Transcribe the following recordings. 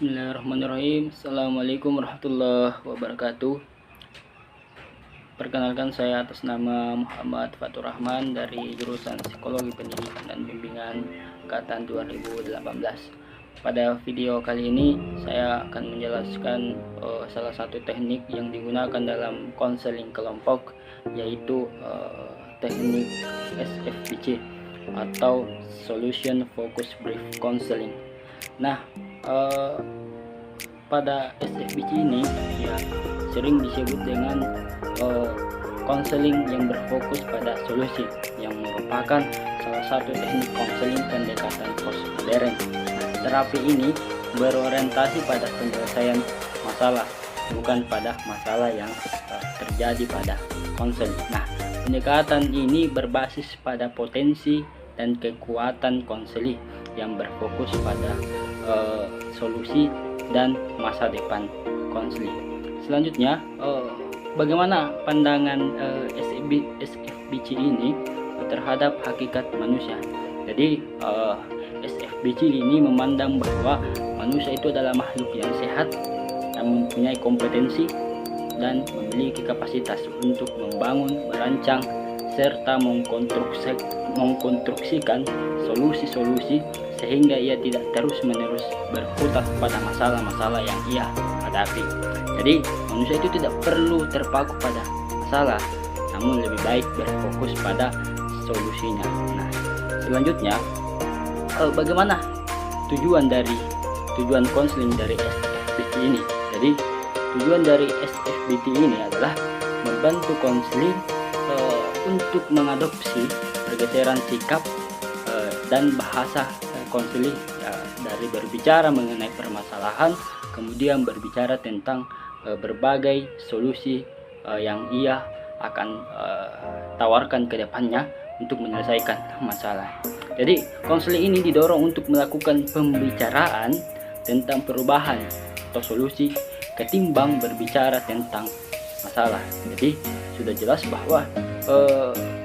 Bismillahirrahmanirrahim. Assalamualaikum warahmatullahi wabarakatuh. Perkenalkan, saya atas nama Muhammad Fatur Rahman dari jurusan Psikologi Pendidikan dan Bimbingan angkatan 2018. Pada video kali ini saya akan menjelaskan salah satu teknik yang digunakan dalam konseling kelompok, yaitu teknik SFBC atau Solution Focus Brief Counseling. Nah, pada SFBC ini ya sering disebut dengan konseling yang berfokus pada solusi, yang merupakan salah satu teknik konseling pendekatan postmodern. Terapi ini berorientasi pada penyelesaian masalah, bukan pada masalah yang terjadi pada konseling. Nah, pendekatan ini berbasis pada potensi dan kekuatan konseling yang berfokus pada solusi dan masa depan konseling. Selanjutnya, bagaimana pandangan SFBC ini terhadap hakikat manusia? Jadi SFBC ini memandang bahwa manusia itu adalah makhluk yang sehat, yang mempunyai kompetensi dan memiliki kapasitas untuk membangun, merancang, serta mengkonstruksikan solusi-solusi sehingga ia tidak terus-menerus berkutat pada masalah-masalah yang ia hadapi. Jadi manusia itu tidak perlu terpaku pada masalah, namun lebih baik berfokus pada solusinya. Nah, selanjutnya, bagaimana tujuan konseling dari SFBC ini? Jadi tujuan dari SFBC ini adalah membantu konseling untuk mengadopsi pergeseran sikap dan bahasa konseling dari berbicara mengenai permasalahan, kemudian berbicara tentang berbagai solusi yang ia akan tawarkan ke depannya untuk menyelesaikan masalah. Jadi konseling ini didorong untuk melakukan pembicaraan tentang perubahan atau solusi ketimbang berbicara tentang masalah. Jadi sudah jelas bahwa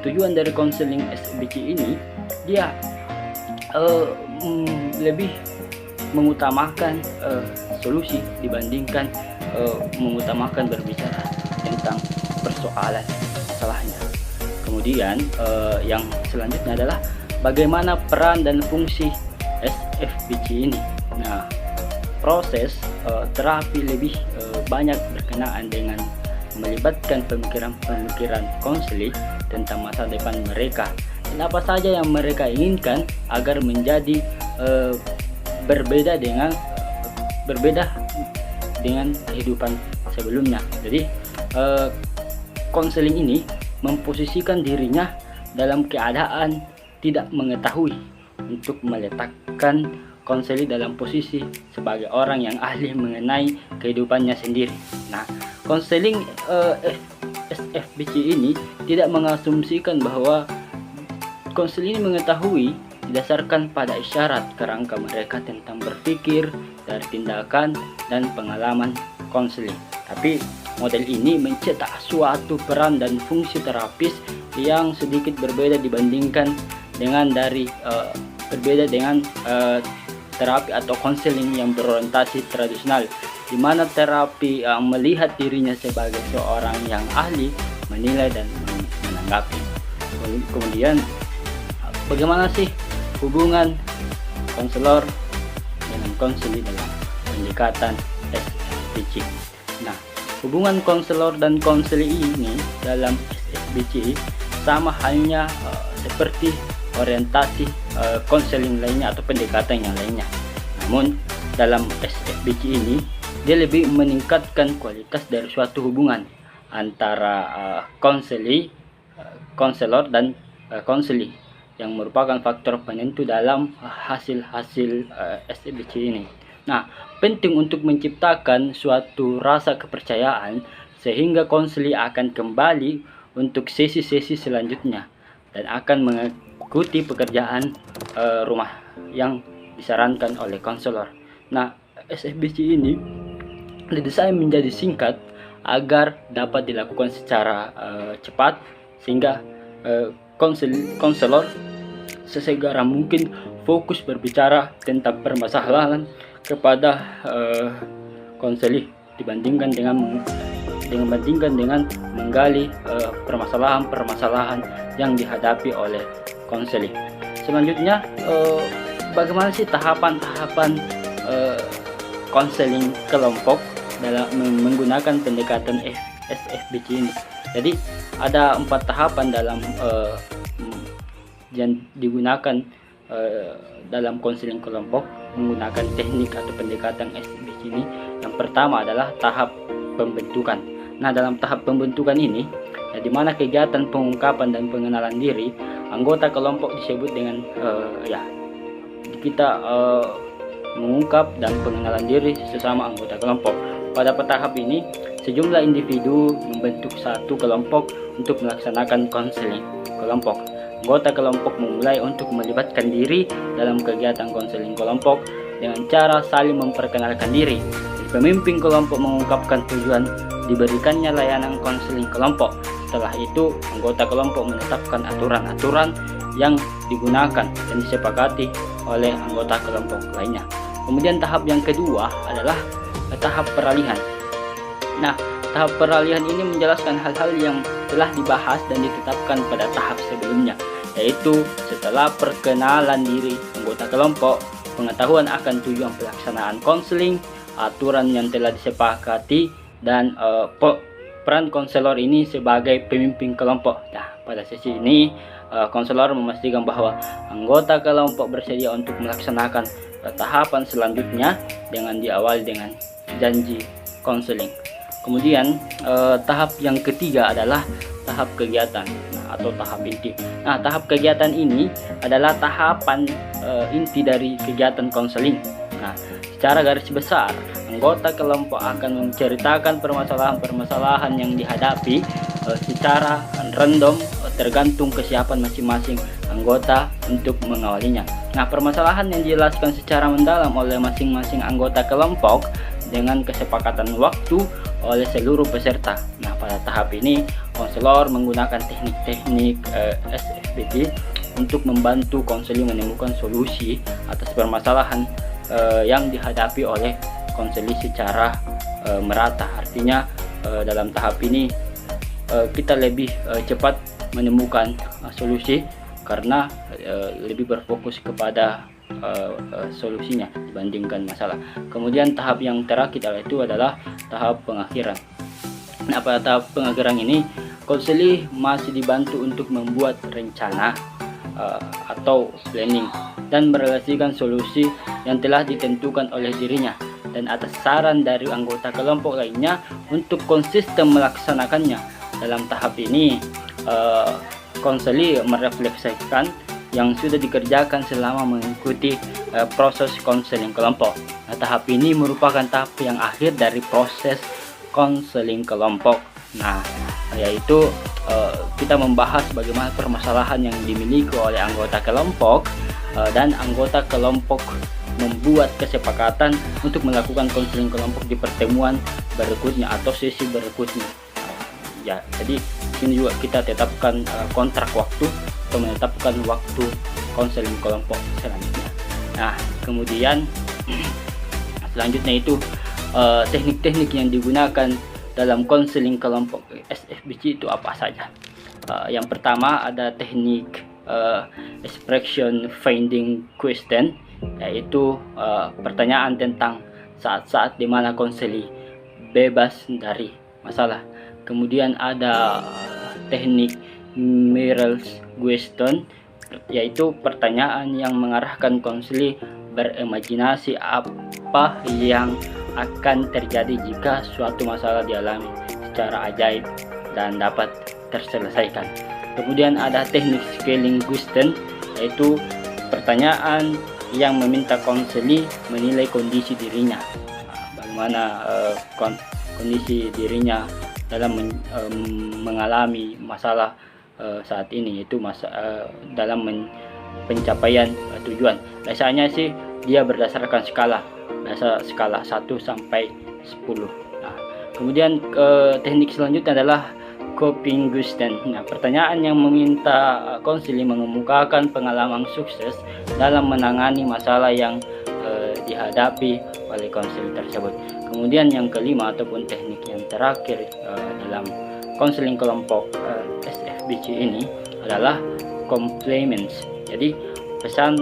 tujuan dari konseling SFBC ini dia lebih mengutamakan solusi dibandingkan mengutamakan berbicara tentang persoalan masalahnya. Kemudian yang selanjutnya adalah bagaimana peran dan fungsi SFBC ini. Nah, proses terapi lebih banyak berkenaan dengan melibatkan pemikiran konseling tentang masa depan mereka dan apa saja yang mereka inginkan agar menjadi berbeda dengan kehidupan sebelumnya. Jadi konseling ini memposisikan dirinya dalam keadaan tidak mengetahui untuk meletakkan konseling dalam posisi sebagai orang yang ahli mengenai kehidupannya sendiri. Nah, konseling SFBC ini tidak mengasumsikan bahwa konseling ini mengetahui didasarkan pada isyarat kerangka mereka tentang berpikir dari tindakan dan pengalaman konseling. Tapi model ini mencetak suatu peran dan fungsi terapis yang sedikit berbeda dibandingkan dengan terapi atau konseling yang berorientasi tradisional, di mana terapi melihat dirinya sebagai seorang yang ahli menilai dan menanggapi. Kemudian bagaimana sih hubungan konselor dengan konseling dalam pendekatan SFBC? Nah, hubungan konselor dan konseling ini dalam SFBC sama halnya seperti orientasi konseling lainnya atau pendekatan yang lainnya. Namun dalam SFBC ini dia lebih meningkatkan kualitas dari suatu hubungan antara konselor dan konseling yang merupakan faktor penentu dalam hasil-hasil SFBC ini. Nah, penting untuk menciptakan suatu rasa kepercayaan sehingga konseling akan kembali untuk sesi-sesi selanjutnya dan akan mengikuti pekerjaan rumah yang disarankan oleh konselor. Nah, SFBC ini didesain menjadi singkat agar dapat dilakukan secara cepat sehingga konselor sesegera mungkin fokus berbicara tentang permasalahan kepada konseli dibandingkan dengan menggali permasalahan-permasalahan yang dihadapi oleh konseli. Selanjutnya, bagaimana sih tahapan-tahapan konseling kelompok dalam menggunakan pendekatan SFBC ini? Jadi ada 4 tahapan yang digunakan dalam konseling kelompok menggunakan teknik atau pendekatan SFBC ini. Yang pertama adalah tahap pembentukan. Nah, dalam tahap pembentukan ini, di mana kegiatan pengungkapan dan pengenalan diri anggota kelompok disebut dengan kita mengungkap dan pengenalan diri sesama anggota kelompok. Pada tahap ini, sejumlah individu membentuk satu kelompok untuk melaksanakan konseling kelompok. Anggota kelompok memulai untuk melibatkan diri dalam kegiatan konseling kelompok dengan cara saling memperkenalkan diri. Pemimpin kelompok mengungkapkan tujuan diberikannya layanan konseling kelompok. Setelah itu, anggota kelompok menetapkan aturan-aturan yang digunakan dan disepakati oleh anggota kelompok lainnya. Kemudian tahap yang kedua adalah tahap peralihan. Nah, tahap peralihan ini menjelaskan hal-hal yang telah dibahas dan ditetapkan pada tahap sebelumnya, yaitu setelah perkenalan diri anggota kelompok, pengetahuan akan tujuan pelaksanaan konseling, aturan yang telah disepakati, dan peran konselor ini sebagai pemimpin kelompok. Nah, pada sesi ini konselor memastikan bahwa anggota kelompok bersedia untuk melaksanakan tahapan selanjutnya dengan diawali dengan janji konseling. Kemudian tahap yang ketiga adalah tahap kegiatan atau tahap inti. Nah, tahap kegiatan ini adalah tahapan inti dari kegiatan konseling. Nah, secara garis besar, anggota kelompok akan menceritakan permasalahan-permasalahan yang dihadapi secara random tergantung kesiapan masing-masing anggota untuk mengawalinya. Nah, permasalahan yang dijelaskan secara mendalam oleh masing-masing anggota kelompok dengan kesepakatan waktu oleh seluruh peserta. Nah, pada tahap ini, konselor menggunakan teknik-teknik SFBC untuk membantu konseli menemukan solusi atas permasalahan yang dihadapi oleh konseli secara merata. Artinya dalam tahap ini kita lebih cepat menemukan solusi karena lebih berfokus kepada solusinya dibandingkan masalah. Kemudian tahap yang terakhir itu adalah tahap pengakhiran. Nah, pada tahap pengakhiran ini konseli masih dibantu untuk membuat rencana atau planning dan merealisasikan solusi yang telah ditentukan oleh dirinya dan atas saran dari anggota kelompok lainnya untuk konsisten melaksanakannya. Dalam tahap ini konseli merefleksikan yang sudah dikerjakan selama mengikuti proses konseling kelompok. Nah, tahap ini merupakan tahap yang akhir dari proses konseling kelompok. Nah, yaitu kita membahas bagaimana permasalahan yang dimiliki oleh anggota kelompok dan anggota kelompok membuat kesepakatan untuk melakukan konseling kelompok di pertemuan berikutnya atau sesi berikutnya. Ya, jadi ini juga kita tetapkan kontrak waktu atau menetapkan waktu konseling kelompok selanjutnya. Nah, kemudian selanjutnya itu teknik-teknik yang digunakan dalam konseling kelompok SFBC itu apa saja? Yang pertama ada teknik expression finding question, yaitu pertanyaan tentang saat-saat di mana konseli bebas dari masalah. Kemudian ada teknik Merrill's question, yaitu pertanyaan yang mengarahkan konseli berimajinasi apa yang akan terjadi jika suatu masalah dialami secara ajaib dan dapat terselesaikan. Kemudian ada teknik scaling question, yaitu pertanyaan yang meminta konseli menilai kondisi dirinya, bagaimana kondisi dirinya dalam mengalami masalah saat ini, yaitu dalam pencapaian tujuan. Biasanya sih dia berdasarkan skala 1 sampai 10. Nah, kemudian teknik selanjutnya adalah coping question. Nah, pertanyaan yang meminta konseli mengemukakan pengalaman sukses dalam menangani masalah yang dihadapi oleh konseling tersebut. Kemudian yang kelima ataupun teknik yang terakhir dalam konseling kelompok SFBC ini adalah compliments. Jadi pesan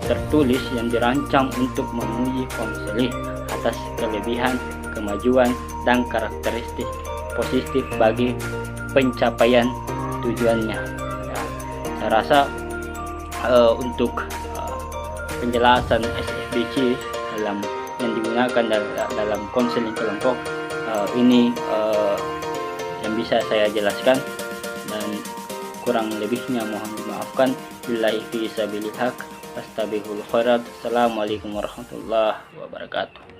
tertulis yang dirancang untuk memuji konselor atas kelebihan, kemajuan, dan karakteristik positif bagi pencapaian tujuannya. Ya, saya rasa untuk penjelasan SFBC dalam yang digunakan dalam konseling kelompok ini yang bisa saya jelaskan, dan kurang lebihnya mohon dimaafkan. Billahi fi sabilillah, astabihul khairat. Assalamualaikum warahmatullahi wabarakatuh.